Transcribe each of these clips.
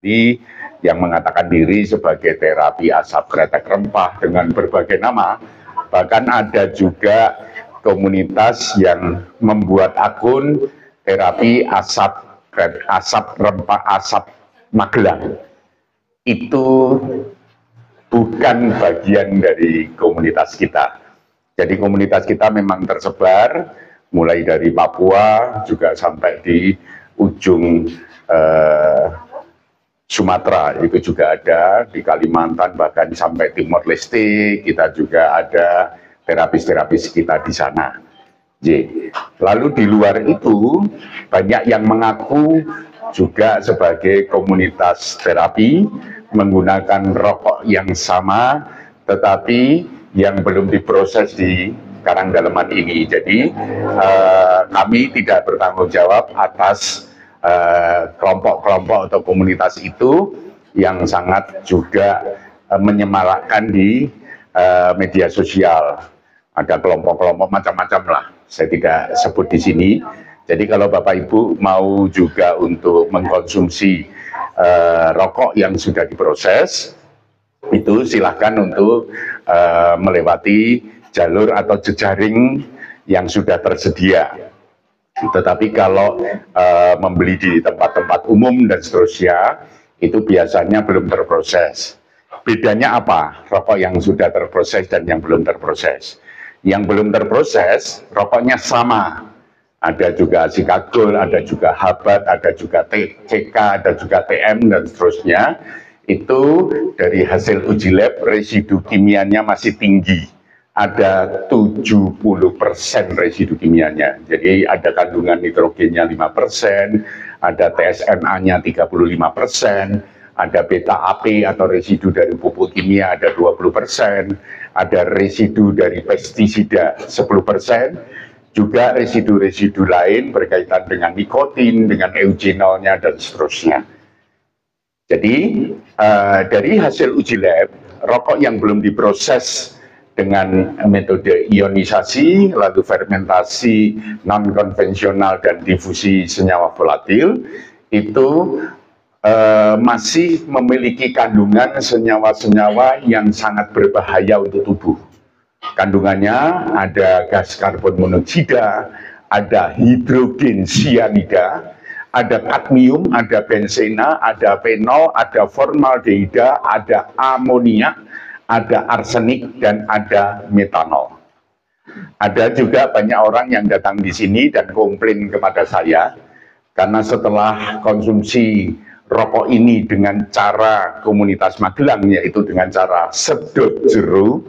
sendiri yang mengatakan diri sebagai terapi asap kretek rempah dengan berbagai nama. Bahkan ada juga komunitas yang membuat akun terapi asap rempah asap Magelang. Itu bukan bagian dari komunitas kita. Jadi komunitas kita memang tersebar mulai dari Papua juga sampai di ujung Sumatera, itu juga ada di Kalimantan, bahkan sampai Timor Leste kita juga ada terapis-terapis kita di sana. Lalu di luar itu banyak yang mengaku juga sebagai komunitas terapi menggunakan rokok yang sama tetapi yang belum diproses di Karangdaleman ini. Jadi kami tidak bertanggung jawab atas kelompok-kelompok atau komunitas itu yang sangat juga menyemarakkan di media sosial. Ada kelompok-kelompok macam-macam lah, saya tidak sebut di sini. Jadi kalau Bapak Ibu mau juga untuk mengkonsumsi rokok yang sudah diproses, itu silahkan untuk melewati jalur atau jejaring yang sudah tersedia. Tetapi kalau membeli di tempat-tempat umum dan seterusnya, itu biasanya belum terproses. Bedanya apa? Rokok yang sudah terproses dan yang belum terproses. Yang belum terproses, rokoknya sama. Ada juga Sikagol, ada juga Habat, ada juga TCK, ada juga TM, dan seterusnya. Itu dari hasil uji lab, residu kimianya masih tinggi. Ada 70% residu kimianya. Jadi ada kandungan nitrogennya 5%, ada TSNA-nya 35%, ada beta AP atau residu dari pupuk kimia ada 20%, ada residu dari pestisida 10%, juga residu-residu lain berkaitan dengan nikotin, dengan eugenolnya, dan seterusnya. Jadi dari hasil uji lab, rokok yang belum diproses dengan metode ionisasi, lalu fermentasi non-konvensional dan difusi senyawa volatil, itu masih memiliki kandungan senyawa-senyawa yang sangat berbahaya untuk tubuh. Kandungannya ada gas karbon monoksida, ada hidrogen sianida, ada kadmium, ada benzena, ada fenol, ada formaldehida, ada amonia, ada arsenik, dan ada metanol. Ada juga banyak orang yang datang di sini dan komplain kepada saya, karena setelah konsumsi rokok ini dengan cara komunitas Magelang, yaitu dengan cara sedot jeruk,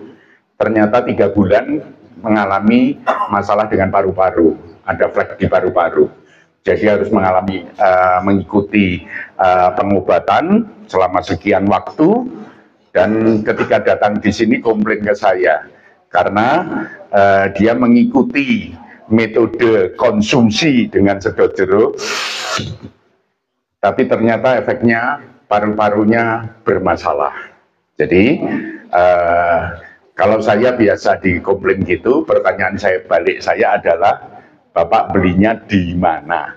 ternyata 3 bulan mengalami masalah dengan paru-paru, ada flek di paru-paru. Jadi harus mengikuti pengobatan selama sekian waktu, dan ketika datang di sini komplain ke saya, karena dia mengikuti metode konsumsi dengan sedot jeruk, tapi ternyata efeknya paru-parunya bermasalah. Jadi kalau saya biasa dikomplain gitu, pertanyaan saya balik saya adalah, Bapak belinya di mana?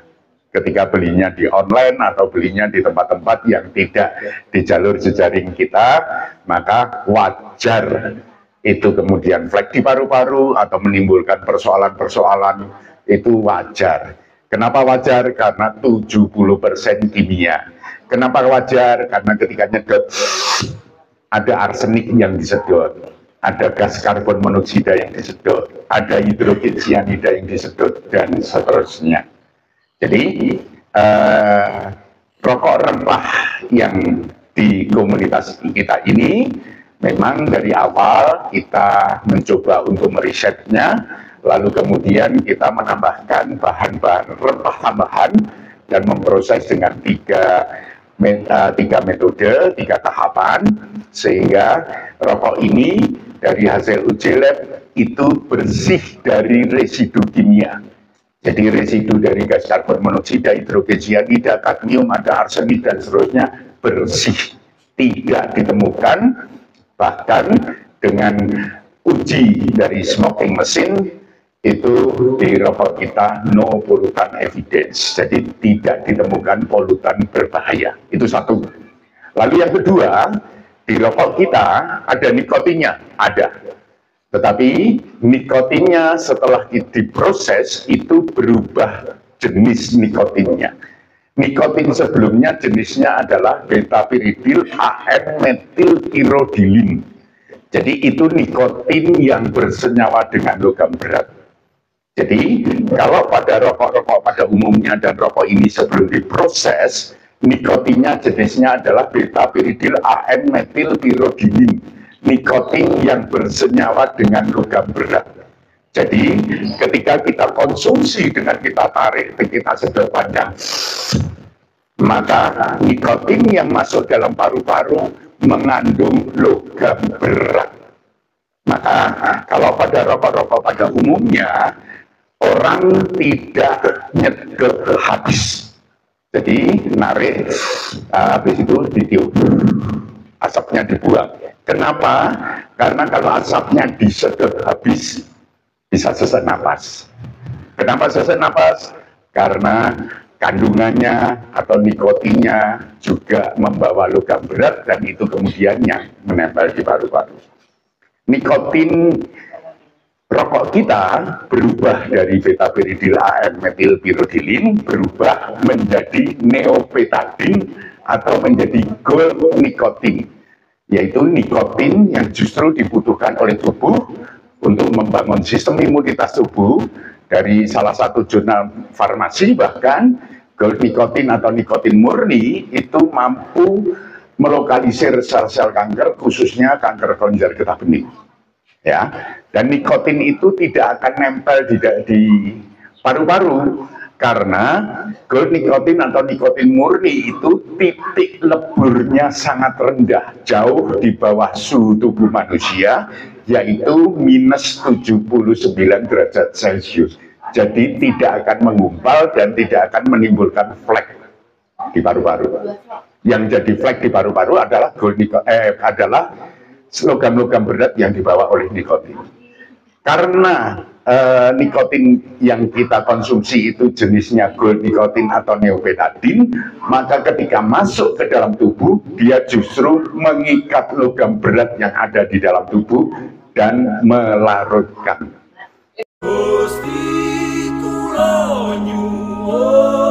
Ketika belinya di online atau belinya di tempat-tempat yang tidak di jalur jejaring kita, maka wajar itu kemudian flek di paru-paru atau menimbulkan persoalan-persoalan, itu wajar. Kenapa wajar? Karena 70% kimia. Kenapa wajar? Karena ketika nyedot ada arsenik yang disedot, ada gas karbon monoksida yang disedot, ada hidrogen sianida yang disedot, dan seterusnya. Jadi rokok rempah yang di komunitas kita ini memang dari awal kita mencoba untuk merisetnya, lalu kemudian kita menambahkan bahan-bahan rempah tambahan dan memproses dengan tiga metode, 3 tahapan, sehingga rokok ini dari hasil uji lab itu bersih dari residu kimia. Jadi residu dari gas karbon monoksida, hidrogen sianida, kadmium, ada arsenik, dan seterusnya bersih, tidak ditemukan. Bahkan dengan uji dari smoking mesin, itu di rokok kita no pollutant evidence, jadi tidak ditemukan polutan berbahaya. Itu satu. Lalu yang kedua, di rokok kita ada nikotinnya, ada. Tetapi nikotinnya setelah diproses itu berubah jenis nikotinnya. Nikotin sebelumnya jenisnya adalah beta-piridil AN-metilpirodilin. Jadi itu nikotin yang bersenyawa dengan logam berat. Jadi kalau pada rokok-rokok pada umumnya dan rokok ini sebelum diproses, nikotinnya jenisnya adalah beta-piridil AN-metilpirodilin. Nikotin yang bersenyawa dengan logam berat. Jadi ketika kita konsumsi dengan kita tarik, kita sedot panjang, maka nikotin yang masuk dalam paru-paru mengandung logam berat. Maka kalau pada rokok-rokok pada umumnya orang tidak nyedot habis. Jadi narik, habis itu ditiup, asapnya dibuang. Kenapa? Karena kalau asapnya disedot habis bisa sesak napas. Kenapa sesak napas? Karena kandungannya atau nikotinnya juga membawa logam berat dan itu kemudiannya menempel di paru-paru. Nikotin rokok kita berubah dari beta-piridil AN-metilpirodilin berubah menjadi neopetadin atau menjadi gold nikotin, yaitu nikotin yang justru dibutuhkan oleh tubuh untuk membangun sistem imunitas tubuh. Dari salah satu jurnal farmasi bahkan gold nikotin atau nikotin murni itu mampu melokalisir sel-sel kanker, khususnya kanker kelenjar getah bening. Ya, dan nikotin itu tidak akan nempel di paru-paru karena gold nikotin atau nikotin murni itu titik leburnya sangat rendah, jauh di bawah suhu tubuh manusia, yaitu minus 79 derajat Celcius. Jadi tidak akan menggumpal dan tidak akan menimbulkan flek di paru-paru. Yang jadi flek di paru-paru adalah adalah logam-logam berat yang dibawa oleh nikotin. Karena nikotin yang kita konsumsi itu jenisnya gold nikotin atau neopetadin, maka ketika masuk ke dalam tubuh, dia justru mengikat logam berat yang ada di dalam tubuh dan melarutkan. Gusti kula nyuwun